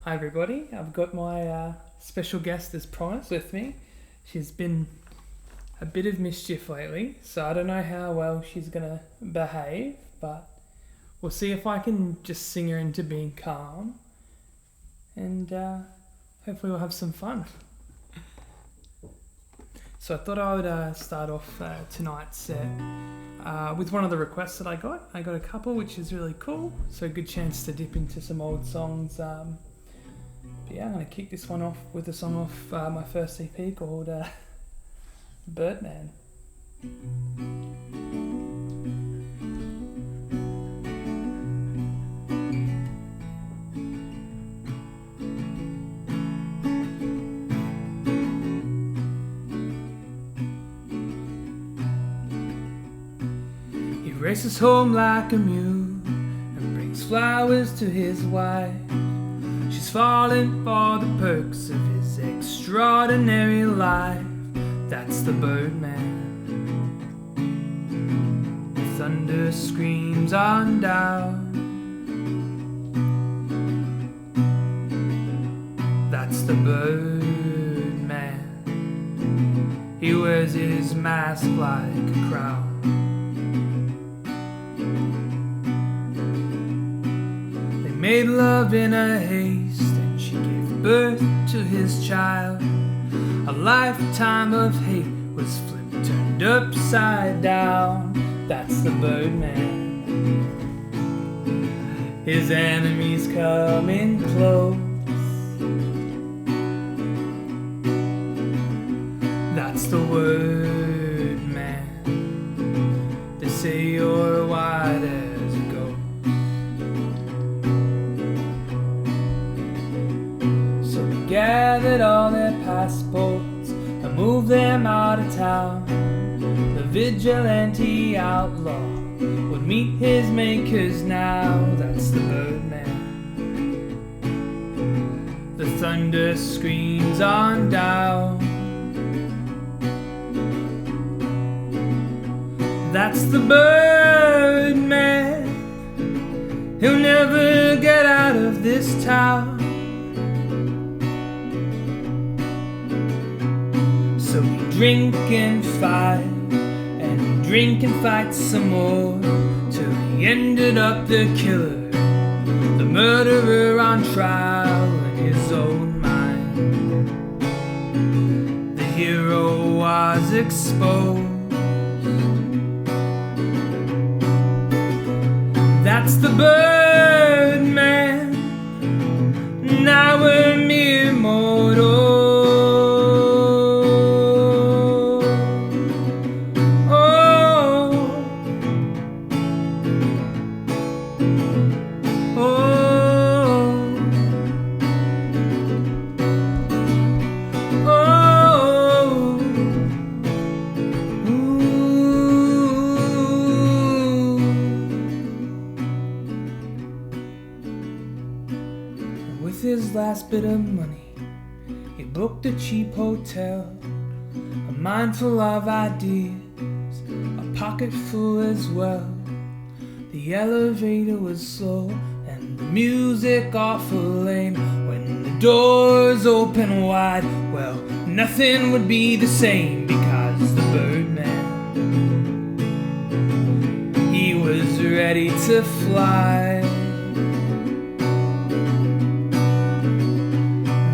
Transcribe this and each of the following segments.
Hi everybody, I've got my special guest as promised with me. She's been a bit of mischief lately, so I don't know how well she's going to behave, but we'll see if I can just sing her into being calm, and hopefully we'll have some fun. So I thought I would start off tonight's set with one of the requests that I got. I got a couple, which is really cool, so a good chance to dip into some old songs. But yeah, I'm going to kick this one off with a song off my first EP called Birdman. He races home like a mule and brings flowers to his wife. She's falling for the perks of his extraordinary life. That's the Birdman. The thunder screams on down. That's the Birdman. He wears his mask like a crown. They made love in a haste, and she gave birth to his child. A lifetime of hate was flipped, turned upside down. That's the Birdman. His enemies coming close. That's the word, man. They say you're white as a ghost. So they gathered all their passports and moved them out of town. The vigilante outlaw would meet his makers now. That's the Birdman. The thunder screams on down. That's the Birdman. He'll never get out of this town. So we drink and fight, and we drink and fight some more, till he ended up the killer, the murderer on trial in his own mind. The hero was exposed. That's the Birdman. Now we're mere mortals. His last bit of money, he booked a cheap hotel, a mind full of ideas, a pocket full as well. The elevator was slow and the music awful lame. When the doors open wide, well, nothing would be the same, because the Birdman, he was ready to fly.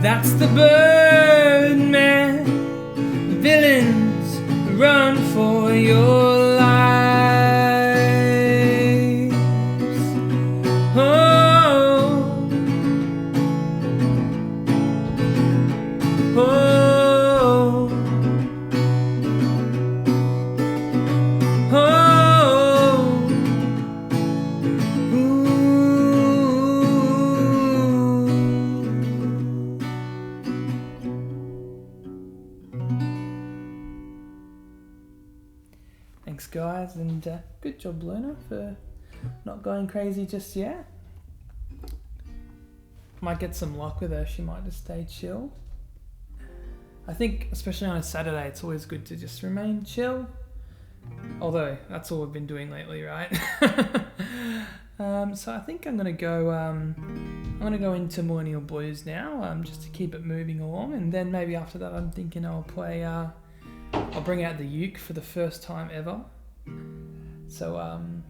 That's the Birdman. Villains, run for your lives. Oh, oh, oh, Thanks guys, and good job Luna for not going crazy just yet. Might get some luck with her, she might just stay chill. I think especially on a Saturday it's always good to just remain chill Although that's all we've been doing lately, right? So I think I'm gonna go into Millennial Blues now, just to keep it moving along, and then maybe after that I'm thinking I'll bring out the uke for the first time ever. So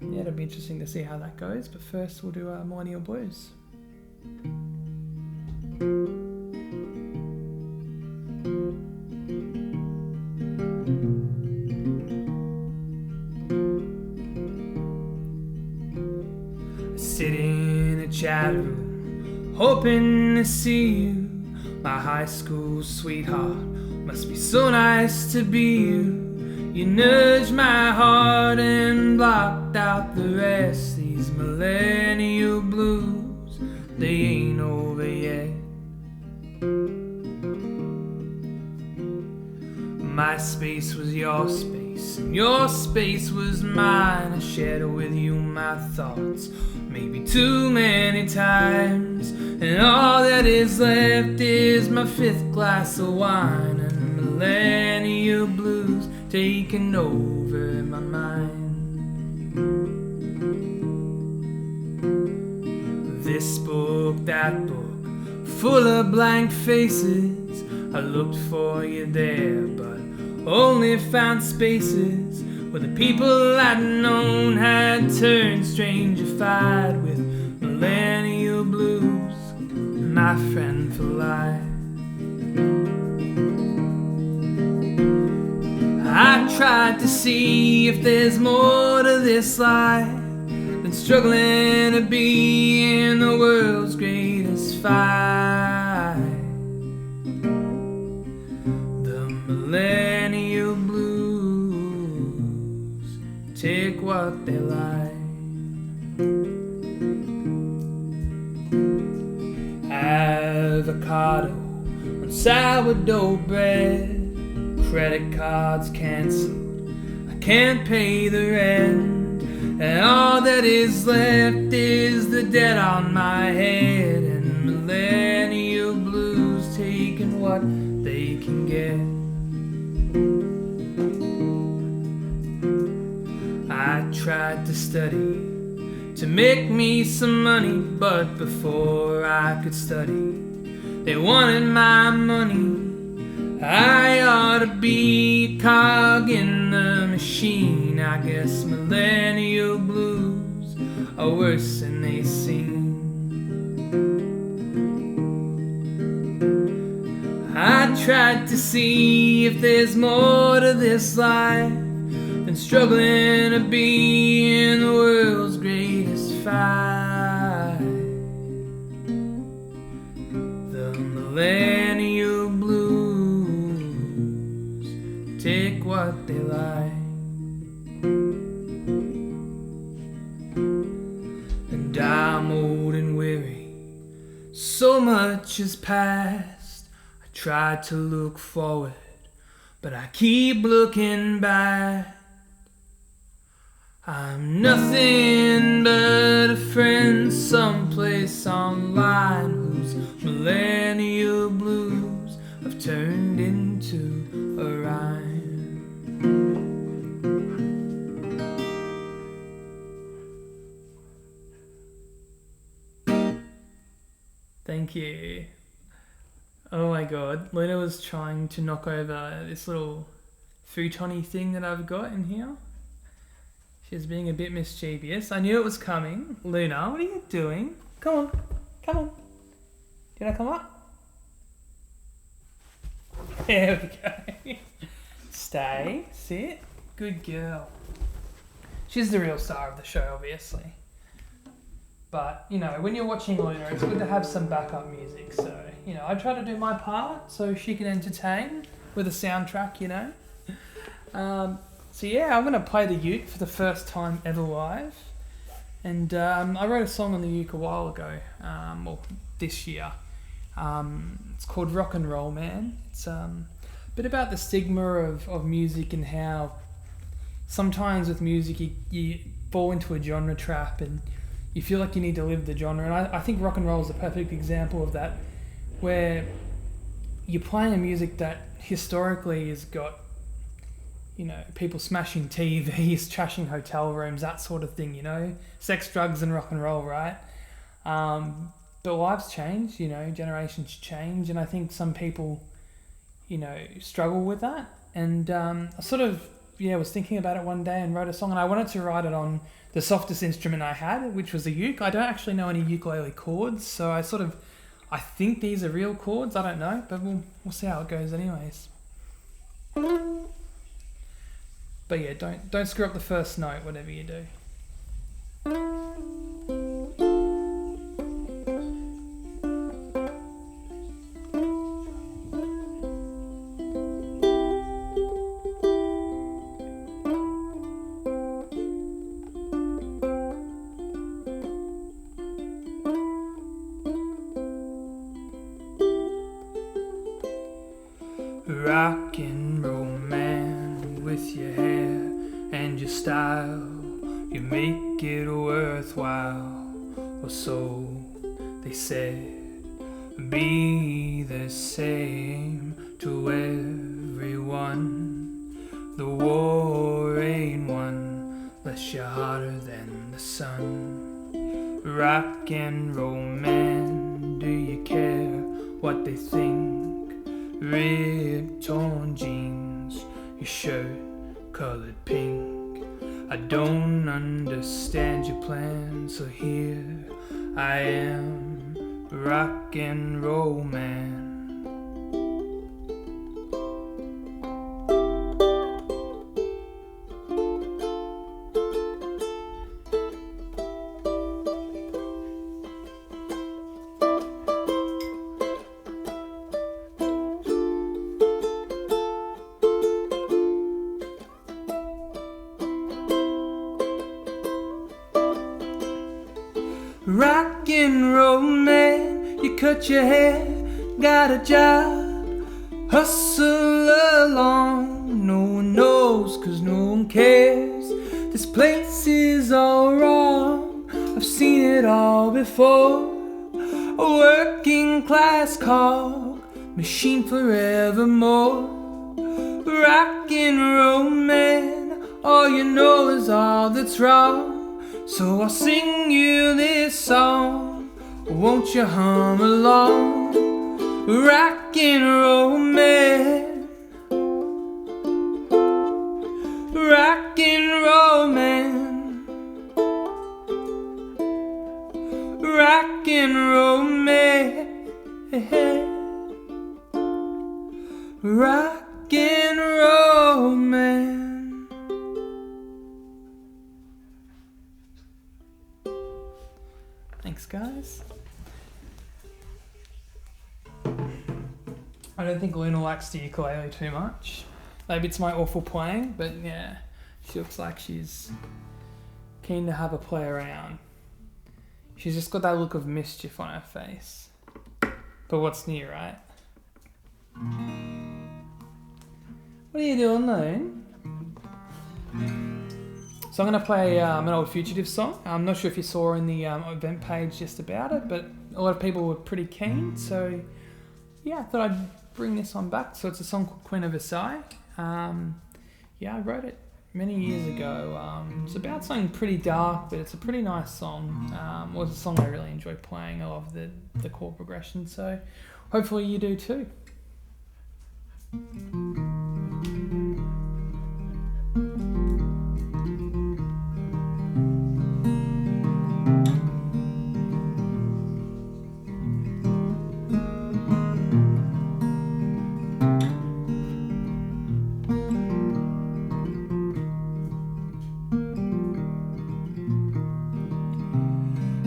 yeah, it'll be interesting to see how that goes. But first we'll do Millennial Blues. Sit in a chat room, hoping to see you. My high school sweetheart, must be so nice to be you. You nudged my heart and blocked out the rest. These millennial blues, they ain't over yet. My space was your space, and your space was mine. I shared with you my thoughts, maybe too many times. And all that is left is my 5th glass of wine, and millennial blues taking over my mind. This book, that book, full of blank faces. I looked for you there, but only found spaces where the people I'd known had turned strangified with millennial blues, my friend for life. I tried to see if there's more to this life than struggling to be in the world's greatest fight. The millennial blues take what they like. Avocado on sourdough bread, credit cards cancelled, I can't pay the rent, and all that is left is the debt on my head, and millennial blues taking what they can get. I tried to study to make me some money, but before I could study, they wanted my money. I ought to be a cog in the machine. I guess millennial blues are worse than they seem. I tried to see if there's more to this life than struggling to be in the world's greatest fight. The millennial blues take what they like. And I'm old and weary, so much has passed. I tried to look forward, but I keep looking back. I'm nothing but a friend someplace online whose millennial blues have turned into a rhyme. Thank you. Oh my god, Luna was trying to knock over this little futon-y thing that I've got in here. She's being a bit mischievous. I knew it was coming. Luna, what are you doing? Come on. Come on. Do you want to come up? There we go. Stay. Sit. Good girl. She's the real star of the show, obviously. But, you know, when you're watching Luna, it's good to have some backup music. So, you know, I try to do my part so she can entertain with a soundtrack, you know. So yeah, I'm going to play the uke for the first time ever live. And I wrote a song on the uke a while ago, well, this year. It's called Rock and Roll Man. It's a bit about the stigma of music and how sometimes with music you fall into a genre trap and you feel like you need to live the genre. And I think rock and roll is a perfect example of that, where you're playing a music that historically has got, people smashing TVs, trashing hotel rooms, that sort of thing, sex, drugs and rock and roll, right? But lives change, generations change, and I think some people, struggle with that. And I sort of, was thinking about it one day and wrote a song, and I wanted to write it on the softest instrument I had, which was a uke. I don't actually know any ukulele chords, so I think these are real chords. I don't know, but we'll see how it goes anyways. But yeah, don't screw up the first note, whatever you do. Rock and roll man with your hair and your style, you make it worthwhile, or so they said. Be the same to everyone. The war ain't won unless you're hotter than the sun. Rock and roll man, do you care what they think? Ripped torn jeans, your shirt colored pink. I don't understand your plan, so here I am, rock and roll man. Rock and roll man, you cut your hair, got a job, hustle along. No one knows, cause no one cares. This place is all wrong, I've seen it all before. A working class cog, machine forevermore. Rock and roll man, all you know is all that's wrong. So I'll sing you this song, won't you hum along? Rock and roll man, rock and roll man, rock and roll man, rock and roll man. Thanks, guys. I don't think Luna likes the ukulele too much. Maybe it's my awful playing, but yeah, she looks like she's keen to have a play around. She's just got that look of mischief on her face. But what's new, right? What are you doing, Loon? So I'm going to play an old Fugitive song. I'm not sure if you saw in the event page just about it, but a lot of people were pretty keen. So yeah, I thought I'd bring this one back. So it's a song called Queen of Versailles. Yeah, I wrote it many years ago. It's about something pretty dark, but it's a pretty nice song. It was a song I really enjoy playing. I love the chord progression. So hopefully you do too.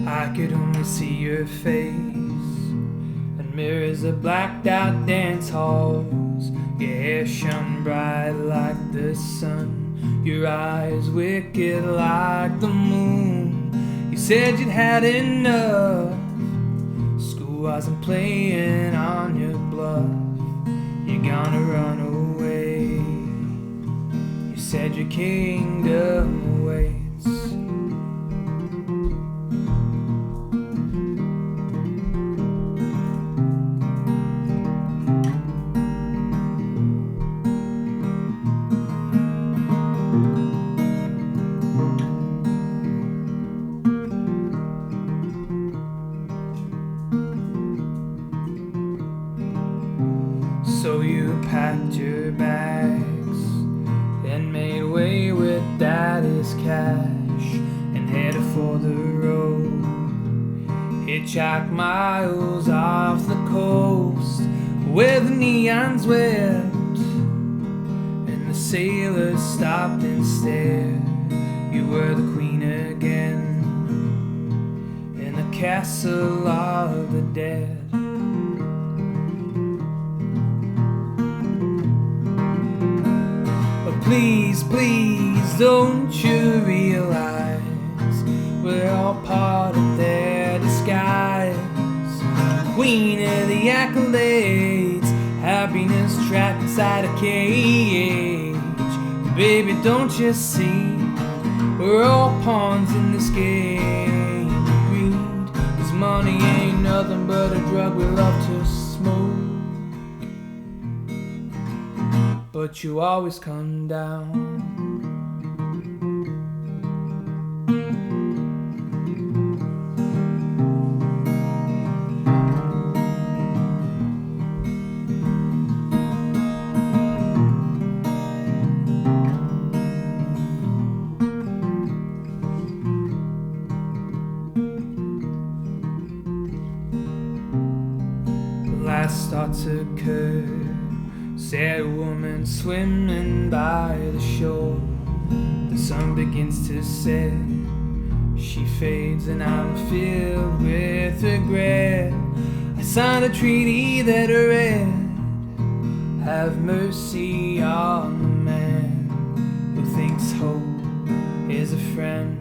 I could only see your face and mirrors of blacked out dance halls. Your hair shone bright like the sun, your eyes wicked like the moon. You said you'd had enough, school wasn't playing on your bluff. You're gonna run away, you said your kingdom awaits. So you packed your bags and made way with daddy's cash and headed for the road. Hitchhike miles off the coast where the neons wept and the sailors stopped and stared. You were the queen again in the castle of the dead. But please, please, don't you realize we're all part of their disguise? Queen of the accolades, happiness trapped inside a cage. Baby, don't you see, we're all pawns in this game of greed. 'Cause money ain't nothing but a drug we love to smoke. But you always come down. Last thoughts occur, sad woman swimming by the shore. The sun begins to set, she fades and I'm filled with regret. I signed a treaty that read, have mercy on the man who thinks hope is a friend.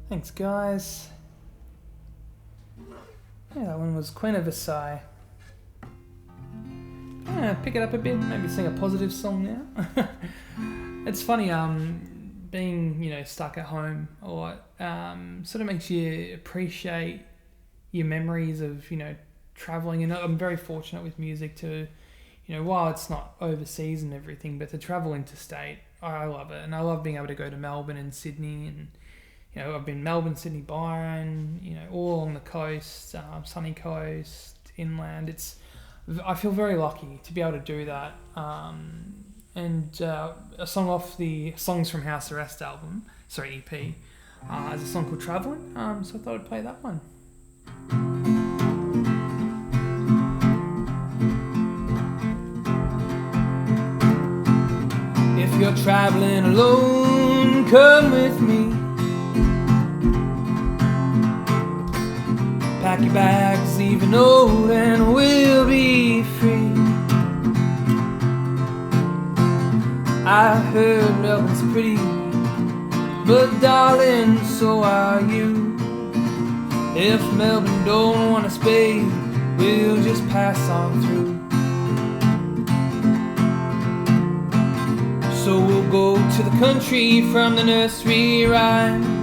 Thanks, guys. Yeah, that one was Queen of Versailles. Yeah, pick it up a bit, maybe sing a positive song now. It's funny, being, stuck at home or sort of makes you appreciate your memories of, traveling. And I'm very fortunate with music to, while it's not overseas and everything, but to travel interstate, I love it. And I love being able to go to Melbourne and Sydney and I've been Melbourne, Sydney, Byron, all along the coast, sunny coast, inland. I feel very lucky to be able to do that. And a song off the Songs from House Arrest album, EP, is a song called Travelling. So I thought I'd play that one. If you're traveling alone, come with me. Pack your bags, leave a note, and we'll be free. I heard Melbourne's pretty, but darling, so are you. If Melbourne don't want us, babe, we'll just pass on through. So we'll go to the country from the nursery rhyme.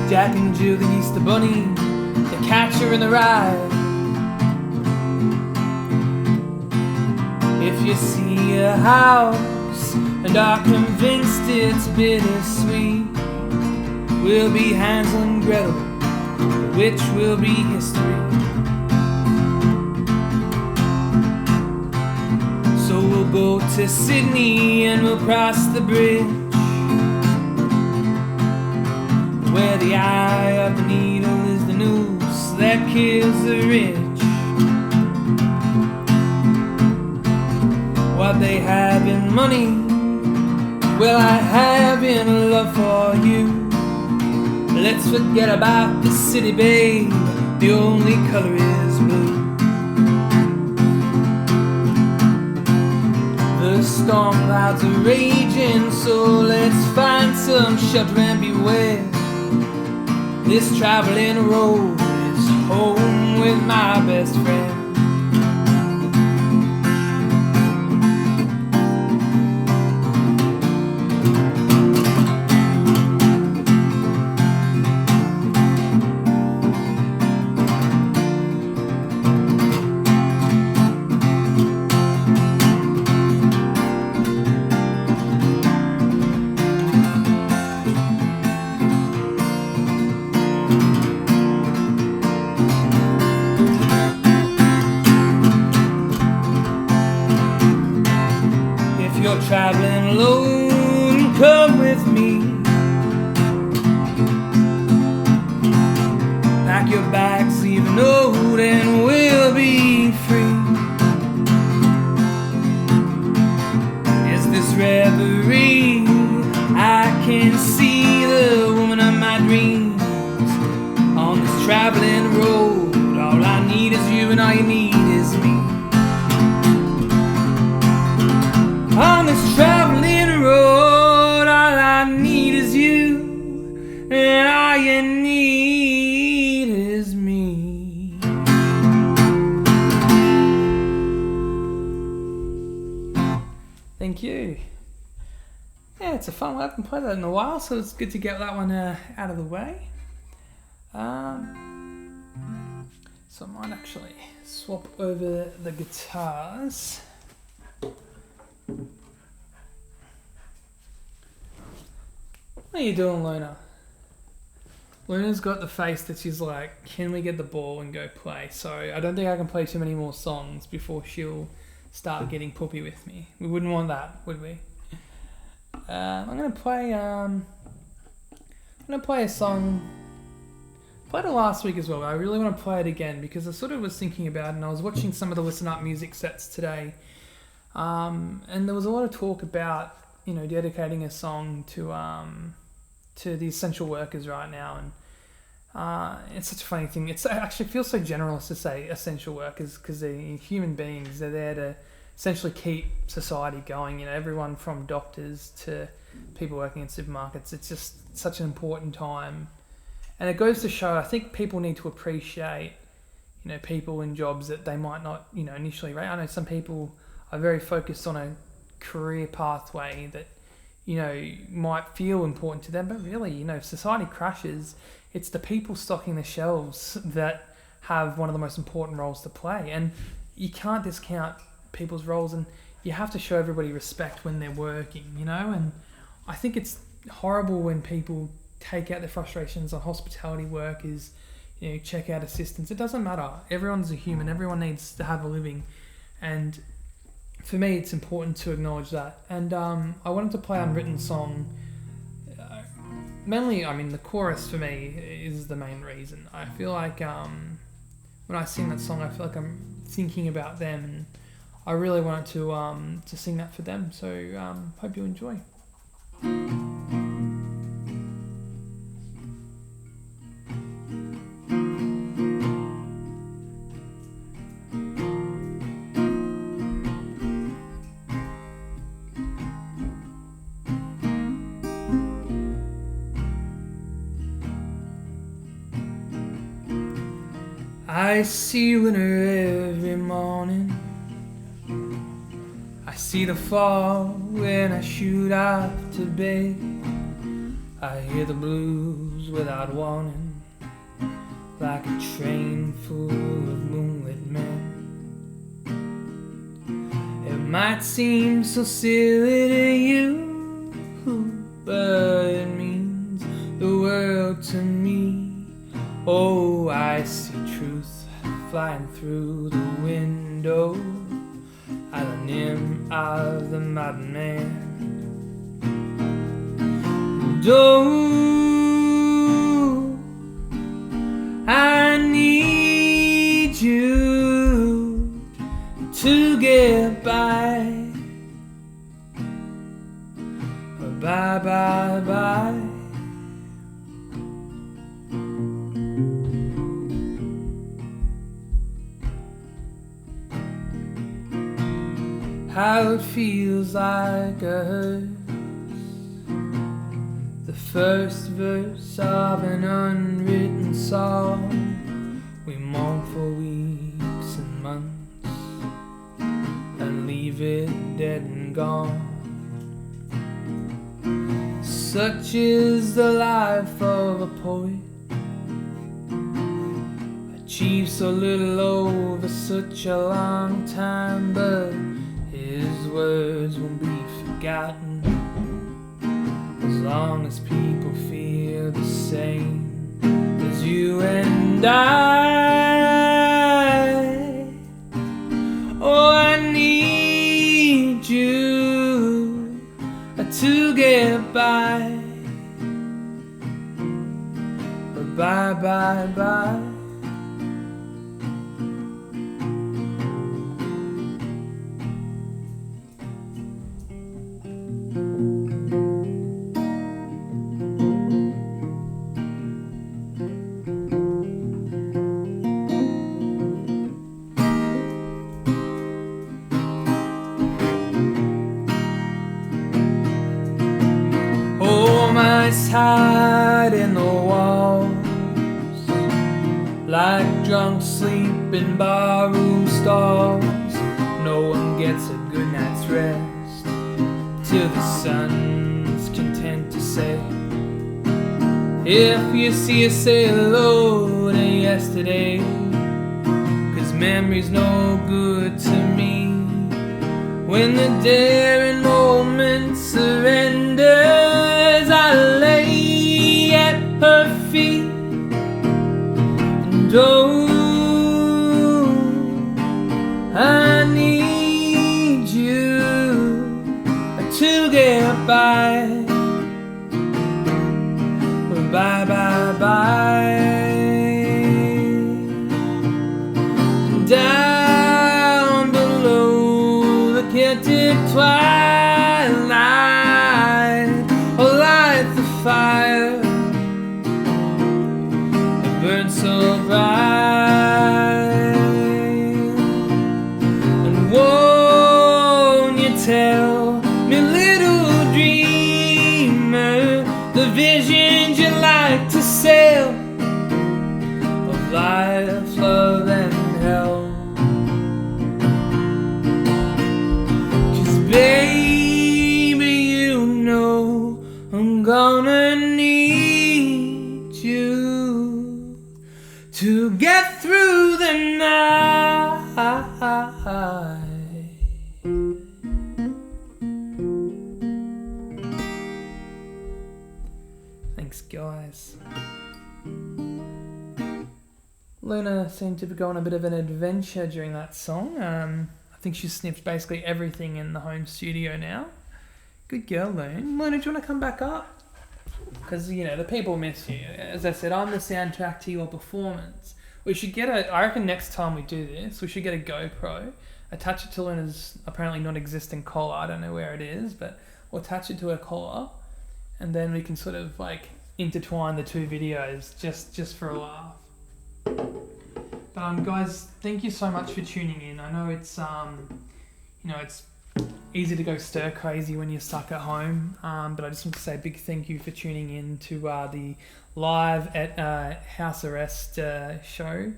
Jack and Jill, the Easter Bunny, the Catcher in the Rye. If you see a house and are convinced it's bittersweet, we'll be Hansel and Gretel, the witch will be history. So we'll go to Sydney and we'll cross the bridge, where the eye of the needle is the noose that kills the rich. What they have in money, well, I have in love for you. Let's forget about the city, babe, the only color is blue. The storm clouds are raging, so let's find some shelter and beware. This traveling road is home with my best friend. your bags, leave a note and we'll be free. Is this reverie? I can see the woman of my dreams on this traveling road. All I need is you and all you need is me. On this traveling road, all I need is you and all you need is me. Thank you. Yeah, it's a fun one. I haven't played that in a while, so it's good to get that one out of the way. So I might actually swap over the guitars. What are you doing, Luna? Luna's got the face that she's like, can we get the ball and go play? So I don't think I can play too many more songs before she'll start getting poopy with me. We wouldn't want that, would we? I'm gonna play a song. Played it last week as well, but I really want to play it again because I sort of was thinking about it, and I was watching some of the Listen Up music sets today, and there was a lot of talk about, you know, dedicating a song to the essential workers right now, and it's such a funny thing. It actually feels so generalist to say essential workers because they're human beings. They're there to essentially keep society going. You know, everyone from doctors to people working in supermarkets. It's just such an important time. And it goes to show, I think people need to appreciate, you know, people in jobs that they might not, you know, initially rate. I know some people are very focused on a career pathway that, you know, might feel important to them, but really, you know, if society crashes, it's the people stocking the shelves that have one of the most important roles to play. And you can't discount people's roles, and you have to show everybody respect when they're working, you know. And I think it's horrible when people take out their frustrations on hospitality workers, you know, checkout assistants. It doesn't matter. Everyone's a human. Everyone needs to have a living. And for me, it's important to acknowledge that. And I wanted to play Unwritten Song. Mainly, I mean, the chorus for me is the main reason. I feel like when I sing that song, I feel like I'm thinking about them, and I really wanted to sing that for them. So hope you enjoy. I see winter every morning. I see the fall when I shoot off to bed. I hear the blues without warning, like a train full of moonlit men. It might seem so silly to you, but it means the world to me. Oh, I see truth flying through the window, I the name of the modern man. And oh, I need you to get by. Bye, bye, bye. How it feels like a hearse, the first verse of an unwritten song. We mourn for weeks and months and leave it dead and gone. Such is the life of a poet, achieved so little over such a long time, but his words won't be forgotten as long as people feel the same as you and I. Oh, I need you to get by. Bye, bye, bye. tied in the walls, like drunk sleep in barroom stalls. No one gets a good night's rest till the sun's content to set. If you see us, say hello to yesterday, 'cause memory's no good to me. When the daring moment surrenders, I lay at her feet, and oh, I need you to get by. Bye, bye, bye. Down below the kitchen twilight, oh, light the fire that burns so bright. And won't you tell me, little dreamer, the visions you like to sail, of life, love, and hell? 'Cause baby, you know I'm gonna need you to get through the night. Thanks, guys. Luna seemed to go on a bit of an adventure during that song. I think she sniffed basically everything in the home studio now. Good girl, Luna. Luna, do you want to come back up? Because, you know, the people miss you. As I said, I'm the soundtrack to your performance. We should get I reckon next time we do this, we should get a GoPro, attach it to Luna's apparently non-existent collar. I don't know where it is, but we'll attach it to her collar, and then we can sort of like intertwine the two videos just for a laugh. But guys, thank you so much for tuning in. I know it's it's easy to go stir crazy when you're stuck at home, but I just want to say a big thank you for tuning in to the live at House Arrest show.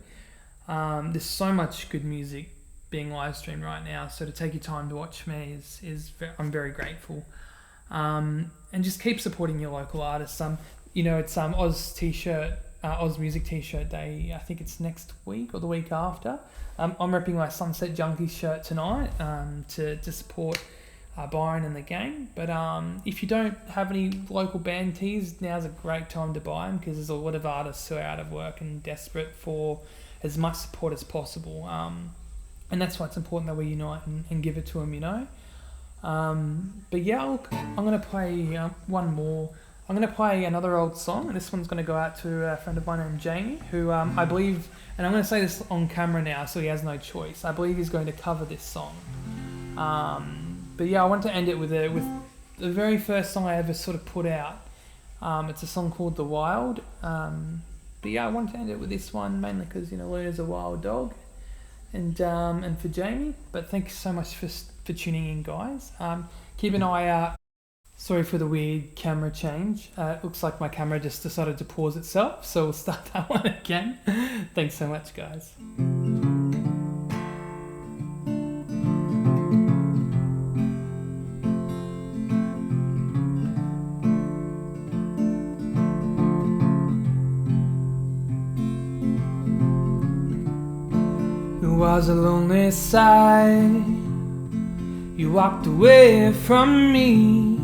There's so much good music being live streamed right now, so to take your time to watch me I'm very grateful. And just keep supporting your local artists. It's Oz Music T-shirt Day. I think it's next week or the week after. I'm repping my Sunset Junkies shirt tonight to support Byron and the gang. But if you don't have any local band tees, now's a great time to buy them, because there's a lot of artists who are out of work and desperate for as much support as possible. And that's why it's important that we unite and give it to them, you know. But yeah, look, I'm going to play one more. I'm going to play another old song, and this one's going to go out to a friend of mine named Jamie, who I believe, and I'm going to say this on camera now so he has no choice, I believe he's going to cover this song. But yeah, I want to end it with the very first song I ever sort of put out. It's a song called The Wild. But yeah, I want to end it with this one, mainly because, you know, Luna's a wild dog. And for Jamie. But thanks so much for tuning in, guys. Keep an eye out. Sorry for the weird camera change. It looks like my camera just decided to pause itself, so we'll start that one again. Thanks so much, guys. There was a lonely sigh. You walked away from me,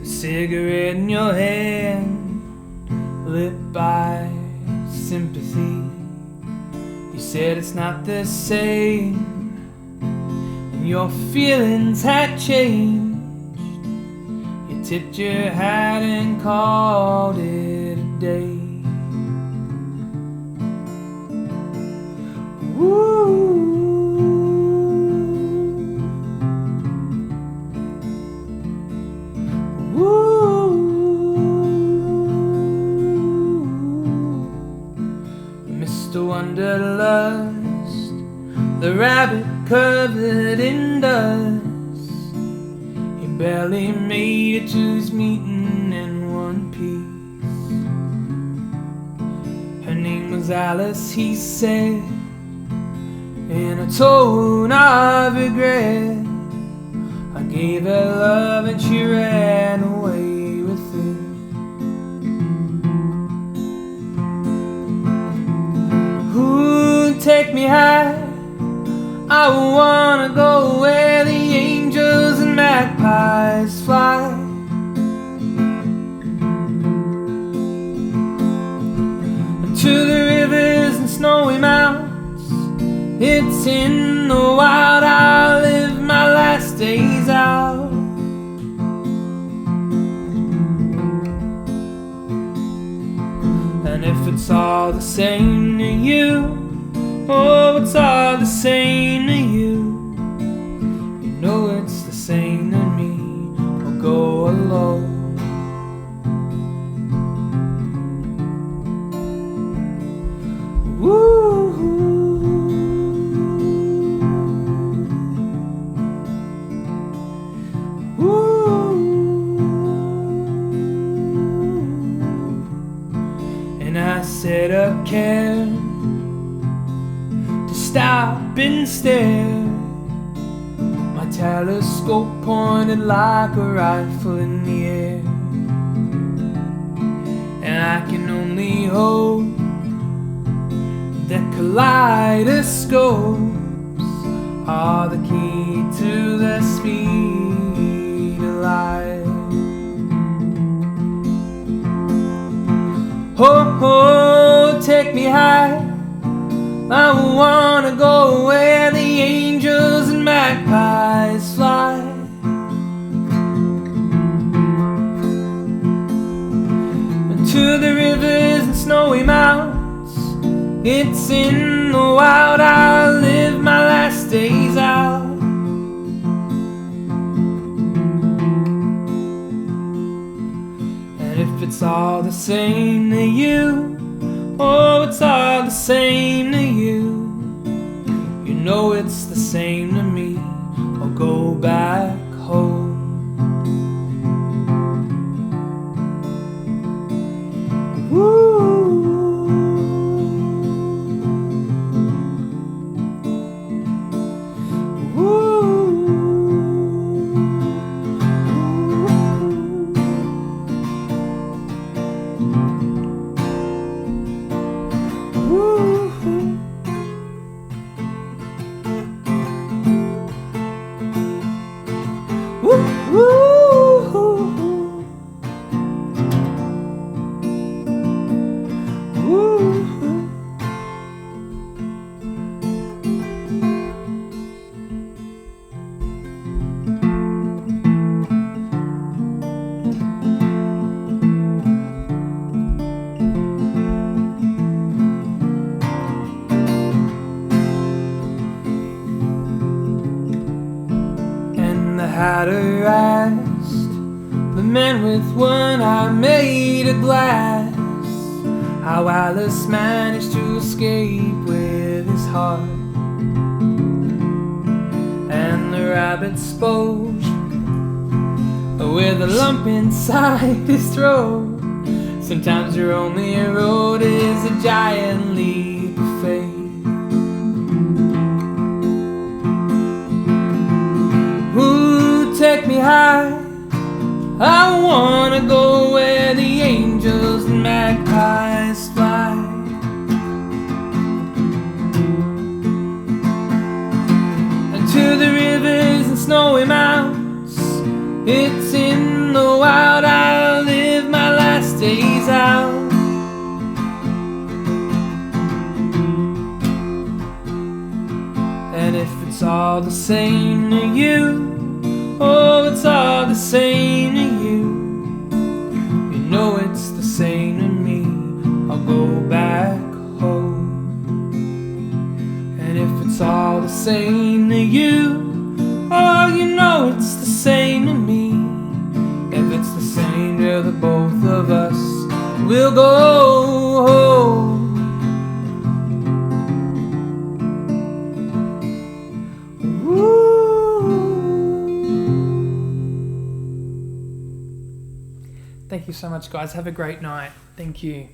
cigarette in your hand, lit by sympathy. You said it's not the same, and your feelings had changed. You tipped your hat and called it a day. Woo. Wanderlust, the rabbit covered in dust. He barely made it to his meeting in one piece. 'cause Alice, he said, in a tone of regret, I gave her love and she ran away with it. Ooh, take me high, I wanna go where the angels and magpies fly. And to the rivers and snowy mountains, it's in the wild I'll live my last days out. And if it's all the same to you, oh, it's all the same to you, you know it's the same to me, I'll go alone. Woo. Woo. And I set up care to stop and stare, my telescope pointed like a rifle in the air. And I can only hope that kaleidoscopes are the key to the speed of light. Oh, oh, take me high, I wanna go where the angels and magpies fly. And to the rivers and snowy mountains, it's in the wild I'll live my last days out. And if it's all the same to you, oh, it's all the same to you, you know it's the same to me, I'll go back home. Woo. The hatter asked the man with one eye made of glass how Alice managed to escape with his heart. And the rabbit spoke with a lump inside his throat. Sometimes your only road is a giant leap of faith. Take me high, I wanna go where the angels and magpies fly. And to the rivers and snowy mountains, it's in the wild I'll live my last days out. And if it's all the same to you, oh, it's all the same to you, you know it's the same to me, I'll go back home. And if it's all the same to you, oh, you know it's the same to me. If it's the same to the both of us, we'll go home. Thank you so much, guys. Have a great night. Thank you.